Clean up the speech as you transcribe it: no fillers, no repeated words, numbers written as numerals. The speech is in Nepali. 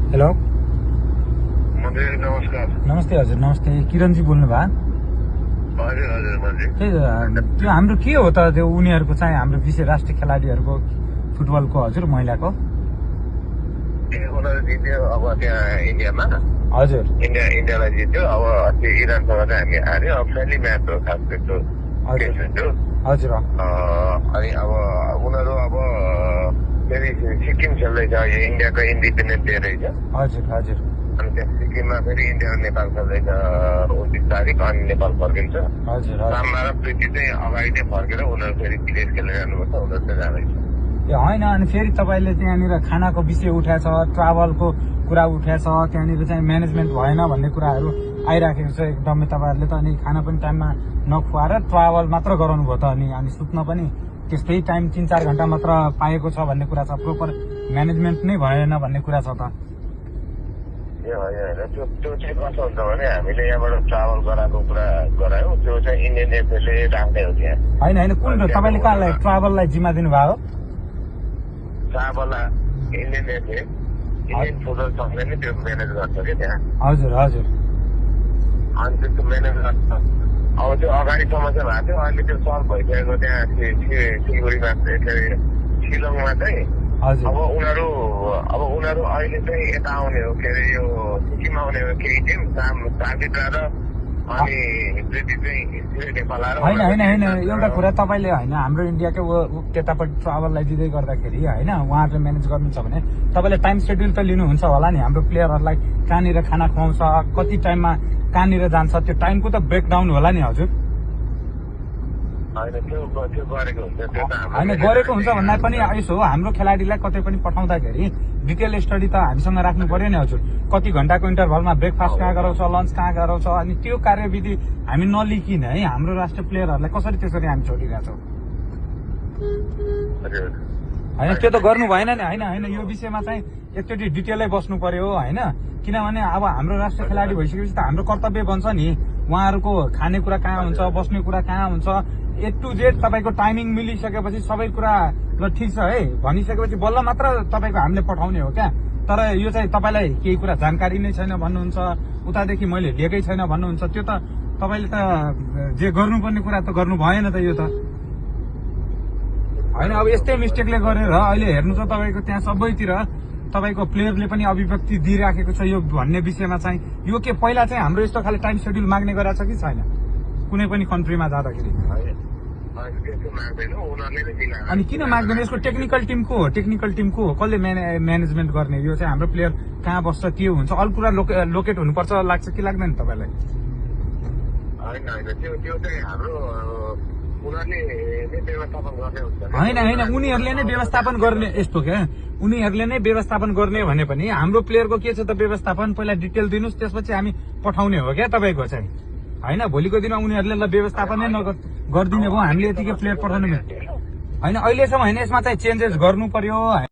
हेलो नमस्कार। नमस्ते हजुर। नमस्ते, किरणजी बोल्नु भयो? हजुर हजुर मन्त्री। त्यो हाम्रो के हो त त्यो उनीहरूको चाहिँ हाम्रो विशेष राष्ट्रिय खेलाडीहरूको फुटबलको हजुर महिलाको? उनीहरू जित्यो अब त्यहाँ इन्डियामा। हजुर इन्डियालाई जित्यो। अब अस्ति इरानसँग चाहिँ हामी हार्यो। अब फ्रेन्डली म्याच हो खास त्यस्तो हजुर हजुर। अनि अब उनीहरू अब फेरि सिक्किम खेल्दैछ। यो इन्डियाको इन्डिपेन्डेन्ट डे रहेछ। हजुर हजुर। अनि त्यहाँ सिक्किममा फेरि इन्डिया र नेपाल खेल्दैछ 29 तारिक। अनि नेपाल फर्किन्छ। हजुर सामना र प्रीति चाहिँ अगाडि नै फर्केर उनीहरू फेरि विदेश खेल्न जानुपर्छ। उनीहरू चाहिँ जाँदैछ। ए होइन, अनि फेरि तपाईँले त्यहाँनिर खानाको विषय उठाएछ, ट्राभलको कुरा उठाएछ, त्यहाँनिर चाहिँ म्यानेजमेन्ट भएन भन्ने कुराहरू आइराखेको छ एकदमै। तपाईँहरूले त अनि खाना पनि टाइममा नखुवाएर ट्राभल मात्र गराउनु भयो त अनि सुत्न पनि त्यस्तै टाइम 3-4 घन्टा मात्र पाएको छ भन्ने कुरा छ। प्रोपर म्यानेजमेन्ट नै भएन भन्ने कुरा छ त। ए होइन, त्यो चाहिँ कस्तो हुन्छ भने हामीले यहाँबाट ट्राभल गराएको कुरा गरायौँ। त्यो चाहिँ इन्डियन एफएले राख्दै हो त्यहाँ। होइन कुन तपाईँले कहाँलाई ट्राभललाई जिम्मा दिनुभयो? ट्राभललाई इन्डियन एफए, इन्डियन फुटबल संघले नै त्यो म्यानेज गर्छ कि त्यहाँ। हजुर हजुर। अनि त्यस्तो म्यानेज गर्छ। अब त्यो अगाडि समस्या भएको थियो, अहिले त्यो सल्भ भइसकेको त्यहाँ सिलगढीमा शिलङमा चाहिँ। हजुर। अब उनीहरू अहिले चाहिँ यता आउने हो, के अरे यो सिक्किम आउने हो केही टिम सार्दिका र अनि प्रीति चाहिँ नेपाल आएर। होइन एउटा कुरा तपाईँले होइन हाम्रो इन्डियाकै त्यतापट्टि ट्राभललाई दिँदै गर्दाखेरि होइन उहाँहरूले म्यानेज गर्नुहुन्छ भने तपाईँले टाइम सेड्युल त लिनुहुन्छ होला नि। हाम्रो प्लेयरहरूलाई कहाँनिर खाना खुवाउँछ, कति टाइममा कहाँनिर जान्छ, त्यो टाइमको त ब्रेकडाउन होला नि हजुर। होइन गरेको हुन्छ भन्दा पनि यसो हाम्रो खेलाडीलाई कतै पनि पठाउँदाखेरि डिटेल स्टडी त हामीसँग राख्नु पर्यो नि हजुर। कति घण्टाको इन्टरभलमा ब्रेकफास्ट कहाँ गराउँछ, लन्च कहाँ गराउँछ, अनि त्यो कार्यविधि हामी नलिकिन है हाम्रो राष्ट्रिय प्लेयरहरूलाई कसरी त्यसरी हामी छोडिरहेछौँ? होइन त्यो त गर्नु भएन नि। होइन यो विषयमा चाहिँ एकचोटि डिटेलै बस्नु पर्यो होइन। किनभने अब हाम्रो राष्ट्रिय खेलाडी भइसकेपछि त हाम्रो कर्तव्य बन्छ नि। उहाँहरूको खानेकुरा कहाँ हुन्छ, बस्ने कुरा कहाँ हुन्छ, A to Z तपाईँको टाइमिङ मिलिसकेपछि सबै कुरा ल ठिक छ है भनिसकेपछि बल्ल मात्र तपाईँको हामीले पठाउने हो क्या। तर यो चाहिँ तपाईँलाई केही कुरा जानकारी नै छैन भन्नुहुन्छ, उतादेखि मैले लिएकै छैन भन्नुहुन्छ, त्यो त तपाईँले त जे गर्नुपर्ने कुरा त गर्नु भएन त यो त होइन। अब यस्तै मिस्टेकले गरेर अहिले हेर्नु त तपाईँको त्यहाँ सबैतिर तपाईँको प्लेयरले पनि अभिव्यक्ति दिइराखेको छ यो भन्ने विषयमा चाहिँ। यो के पहिला चाहिँ हाम्रो यस्तो खाले टाइम सेड्युल माग्ने गरेको छ कि छैन कुनै पनि कन्ट्रीमा जाँदाखेरि? अनि किन माग्दैन? यसको टेक्निकल टिमको हो, कसले म्यानेजमेन्ट गर्ने? यो चाहिँ हाम्रो प्लेयर कहाँ बस्छ, के हुन्छ, अल कुरा लोकेट हुनुपर्छ लाग्छ कि लाग्दैन तपाईँलाई? होइन उनीहरूले नै व्यवस्थापन गर्ने। यस्तो क्या उनीहरूले नै व्यवस्थापन गर्ने भने पनि हाम्रो प्लेयरको के छ त व्यवस्थापन? पहिला डिटेल दिनुहोस्, त्यसपछि हामी पठाउने हो क्या तपाईँको चाहिँ होइन। भोलिको दिनमा उनीहरूले व्यवस्थापन नै गरिदिने भयो, हामीले यतिकै प्लेयर पठाउने होइन। अहिलेसम्म होइन, यसमा चाहिँ चेन्जेस गर्नु पर्यो।